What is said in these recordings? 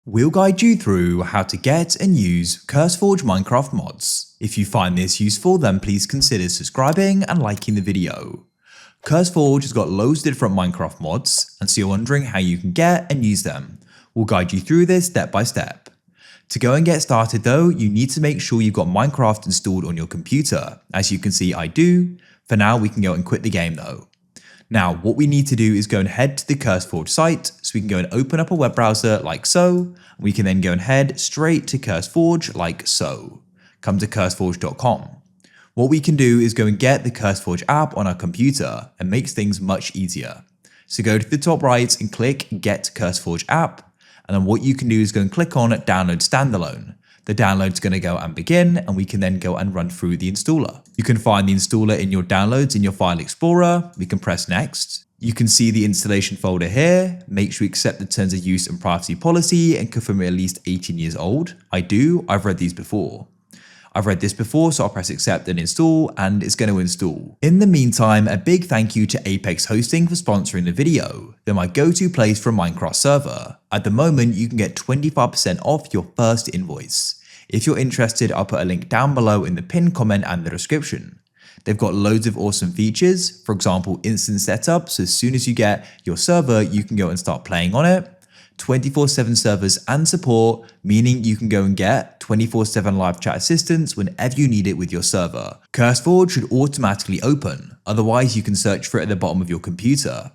We'll guide you through how to get and use CurseForge Minecraft mods. If you find this useful, then please consider subscribing and liking the video. CurseForge has got loads of different Minecraft mods, and so you're wondering how you can get and use them. We'll guide you through this step by step. To go and get started though, you need to make sure you've got Minecraft installed on your computer. As you can see, I do. For now, we can go and quit the game though. Now, what we need to do is go and head to the CurseForge site, so we can go and open up a web browser like so. We can then go and head straight to CurseForge like so. Come to curseforge.com. What we can do is go and get the CurseForge app on our computer and makes things much easier. So go to the top right and click Get CurseForge app, and then what you can do is go and click on Download Standalone. The download's going to go and begin, and we can then go and run through the installer. You can find the installer in your downloads in your file explorer. We can press next. You can see the installation folder here. Make sure you accept the terms of use and privacy policy and confirm you're at least 18 years old. I do. I've read these before. I've read this before, so I'll press accept and install, and it's going to install. In the meantime, a big thank you to Apex Hosting for sponsoring the video. They're my go-to place for a Minecraft server. At the moment, you can get 25% off your first invoice. If you're interested, I'll put a link down below in the pinned comment and the description. They've got loads of awesome features, for example, instant setup, so as soon as you get your server, you can go and start playing on it. 24/7 servers and support, meaning you can go and get 24/7 live chat assistance whenever you need it with your server. CurseForge should automatically open, otherwise you can search for it at the bottom of your computer.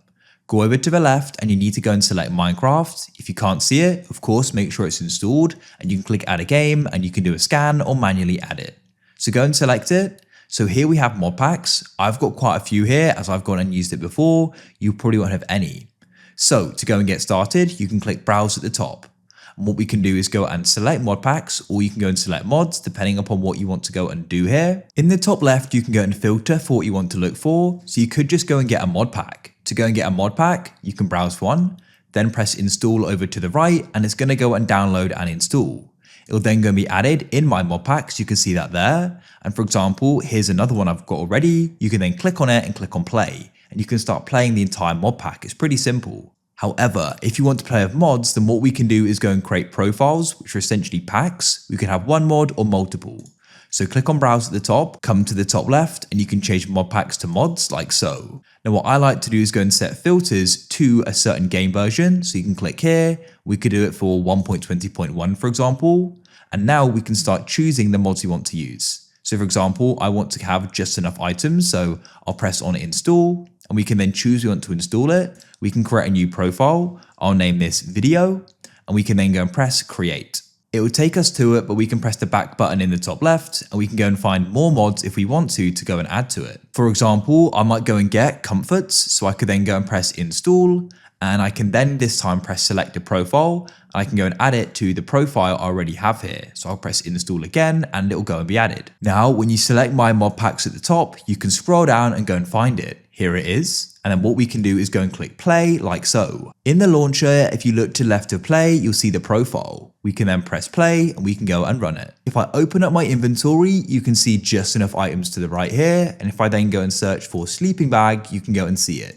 Go over to the left and you need to go and select Minecraft. If you can't see it, of course, make sure it's installed, and you can click add a game and you can do a scan or manually add it. So go and select it. So here we have modpacks. I've got quite a few here as I've gone and used it before. You probably won't have any. So to go and get started, you can click browse at the top. And what we can do is go and select modpacks, or you can go and select mods depending upon what you want to go and do here. In the top left, you can go and filter for what you want to look for. So you could just go and get a mod pack. To go and get a mod pack, you can browse for one, then press install over to the right, and it's going to go and download and install. It'll then go and be added in my mod packs. You can see that there. And for example, here's another one I've got already. You can then click on it and click on play, and you can start playing the entire mod pack. It's pretty simple. However, if you want to play with mods, then what we can do is go and create profiles, which are essentially packs. We can have one mod or multiple. So click on browse at the top, come to the top left, and you can change mod packs to mods like so. Now what I like to do is go and set filters to a certain game version. So you can click here, we could do it for 1.20.1 for example, and now we can start choosing the mods we want to use. So for example, I want to have just enough items, so I'll press on install, and we can then choose we want to install it. We can create a new profile, I'll name this video, and we can then go and press create. It will take us to it, but we can press the back button in the top left, and we can go and find more mods if we want to go and add to it. For example, I might go and get comforts, so I could then go and press install, and I can then this time press select a profile, and I can go and add it to the profile I already have here. So I'll press install again, and it'll go and be added. Now, when you select my mod packs at the top, you can scroll down and go and find it. Here it is. And then what we can do is go and click play like so. In the launcher, if you look to left of play, you'll see the profile. We can then press play and we can go and run it. If I open up my inventory, you can see just enough items to the right here. And if I then go and search for sleeping bag, you can go and see it.